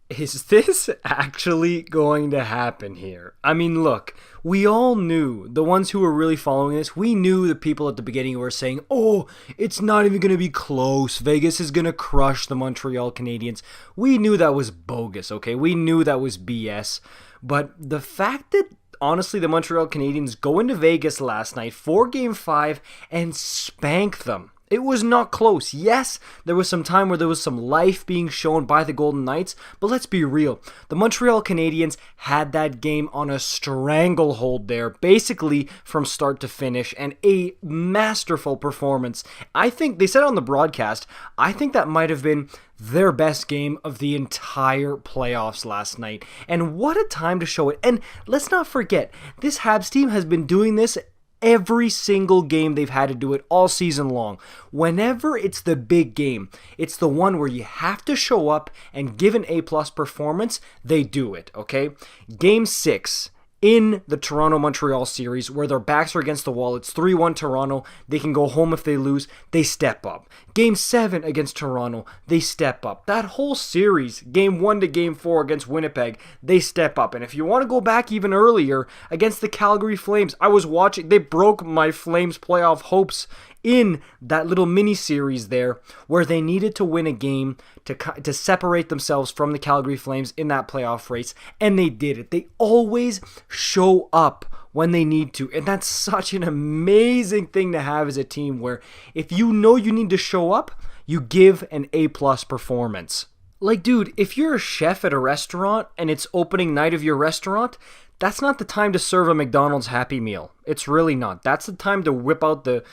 Is this actually going to happen here? I mean, look, we all knew, the ones who were really following this, we knew the people at the beginning who were saying, oh, it's not even going to be close. Vegas is going to crush the Montreal Canadiens. We knew that was bogus, okay? We knew that was BS. But the fact that, honestly, the Montreal Canadiens go into Vegas last night for Game 5 and spank them. It was not close. Yes, there was some time where there was some life being shown by the Golden Knights, but let's be real. The Montreal Canadiens had that game on a stranglehold there, basically from start to finish, and a masterful performance. I think, they said on the broadcast, I think that might have been their best game of the entire playoffs last night. And what a time to show it. And let's not forget, this Habs team has been doing this every single game they've had to do it all season long. Whenever it's the big game, it's the one where you have to show up and give an A-plus performance, they do it, okay? Game 6 in the Toronto-Montreal series where their backs are against the wall. It's 3-1 Toronto. They can go home if they lose. They step up. Game 7 against Toronto. They step up. That whole series, Game 1 to Game 4 against Winnipeg, they step up. And if you want to go back even earlier, against the Calgary Flames, I was watching, they broke my Flames playoff hopes in that little mini series there where they needed to win a game to separate themselves from the Calgary Flames in that playoff race, and they did it. They always show up when they need to, and that's such an amazing thing to have as a team where if you know you need to show up, you give an A-plus performance. Like, dude, if you're a chef at a restaurant and it's opening night of your restaurant, that's not the time to serve a McDonald's Happy Meal. It's really not. That's the time to whip out the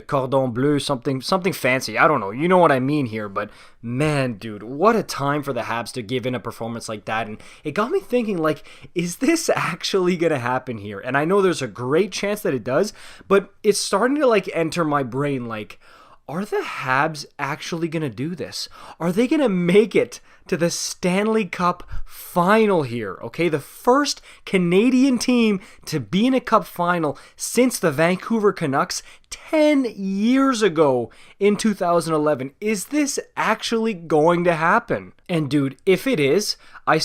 cordon bleu, something fancy. I don't know. You know what I mean here. But man, dude, what a time for the Habs to give in a performance like that. And it got me thinking, like, is this actually going to happen here? And I know there's a great chance that it does, but it's starting to, like, enter my brain, like, are the Habs actually going to do this? Are they going to make it to the Stanley Cup final here? Okay, the first Canadian team to be in a Cup final since the Vancouver Canucks 10 years ago in 2011. Is this actually going to happen? And dude, if it is, I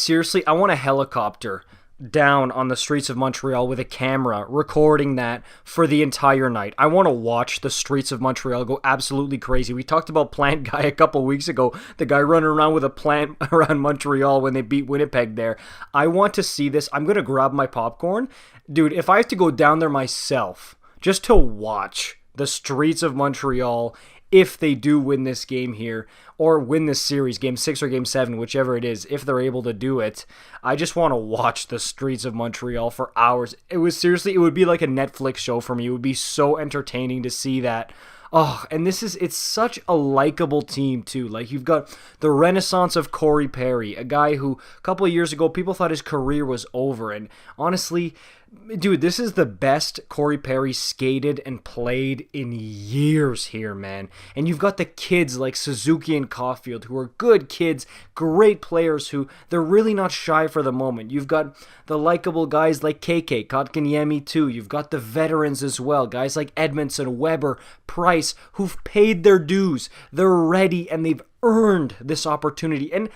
want a helicopter down on the streets of Montreal with a camera recording that for the entire night. I want to watch the streets of Montreal go absolutely crazy. We talked about Plant Guy a couple weeks ago, the guy running around with a plant around Montreal when they beat Winnipeg there. I want to see this. I'm going to grab my popcorn. Dude, if I have to go down there myself just to watch the streets of Montreal if they do win this game here, or win this series, Game 6 or Game 7, whichever it is, if they're able to do it, I just want to watch the streets of Montreal for hours. It would be like a Netflix show for me. It would be so entertaining to see that. Oh, and it's such a likable team too. Like, you've got the renaissance of Corey Perry, a guy who a couple of years ago people thought his career was over, and honestly, dude, this is the best Corey Perry skated and played in years here, man. And you've got the kids like Suzuki and Caufield, who are good kids, great players who they're really not shy for the moment. You've got the likable guys like kotkaniemi too. You've got the veterans as well, guys like Edmondson, Weber, Price, who've paid their dues. They're ready and they've earned this opportunity. And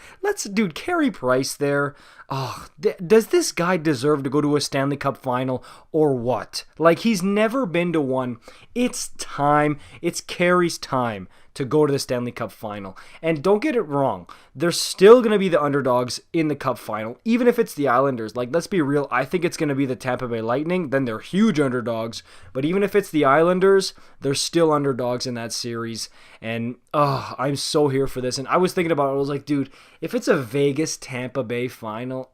dude, Carey Price there. Oh, does this guy deserve to go to a Stanley Cup final or what? Like, he's never been to one. It's time. It's Carey's time to go to the Stanley Cup final. And don't get it wrong, they're still going to be the underdogs in the Cup final, even if it's the Islanders. Like, let's be real, I think it's going to be the Tampa Bay Lightning. Then they're huge underdogs. But even if it's the Islanders, they're still underdogs in that series. And, I'm so here for this. And I was thinking about it, I was like, dude, if it's a Vegas Tampa Bay final,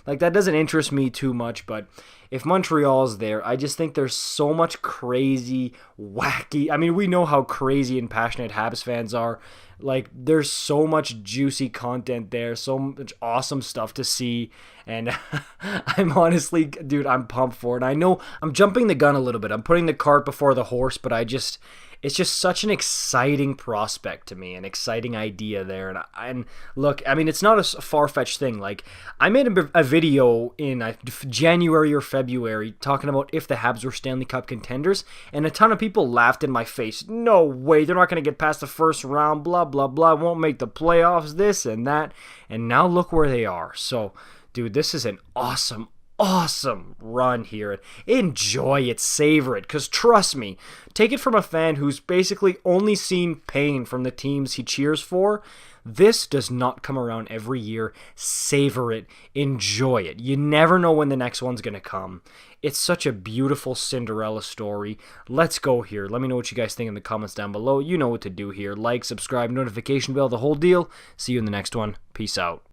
like, that doesn't interest me too much, but if Montreal's there, I just think there's so much crazy, wacky. I mean, we know how crazy and passionate Habs fans are. Like, there's so much juicy content there, so much awesome stuff to see, and I'm honestly, dude, I'm pumped for it. I know I'm jumping the gun a little bit. I'm putting the cart before the horse, but it's just such an exciting prospect to me, an exciting idea there. And look, I mean, it's not a far-fetched thing. Like, I made a video in January or February talking about if the Habs were Stanley Cup contenders, and a ton of people laughed in my face. No way, they're not going to get past the first round, blah, blah, blah, blah, won't make the playoffs, this and that. And now look where they are. So, dude, this is an awesome run here. Enjoy it, savor it, because trust me, take it from a fan who's basically only seen pain from the teams he cheers for. This does not come around every year. Savor it, enjoy it. You never know when the next one's going to come. It's such a beautiful Cinderella story. Let's go here. Let me know what you guys think in the comments down below. You know what to do here. Like, subscribe, notification bell, the whole deal. See you in the next one. Peace out.